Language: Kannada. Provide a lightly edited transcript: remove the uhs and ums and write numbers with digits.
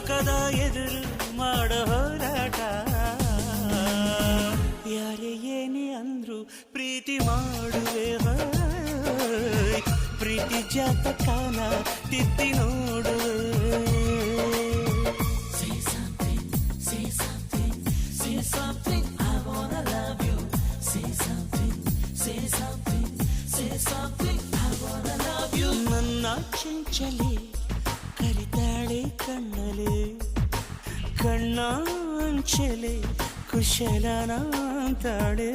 ಲೋಕದ ಎದುರು ಮಾಡೋ ಹೋರಾಟ ಯಾರೇ ಏನೇ ಅಂದ್ರು ಪ್ರೀತಿ ಮಾಡುವೆ ಪ್ರೀತಿ ಜಾತಕಾನ ತಿದ್ದಿ ನೋಡುವೆ ನನ್ನ ಚಂಚಲೆ ಕರಿತಾಳೆ ಕಣ್ಣಲೆ ಕಣ್ಣಾಂಚಲೆ ಕುಶಲನಾಂತಾಳೆ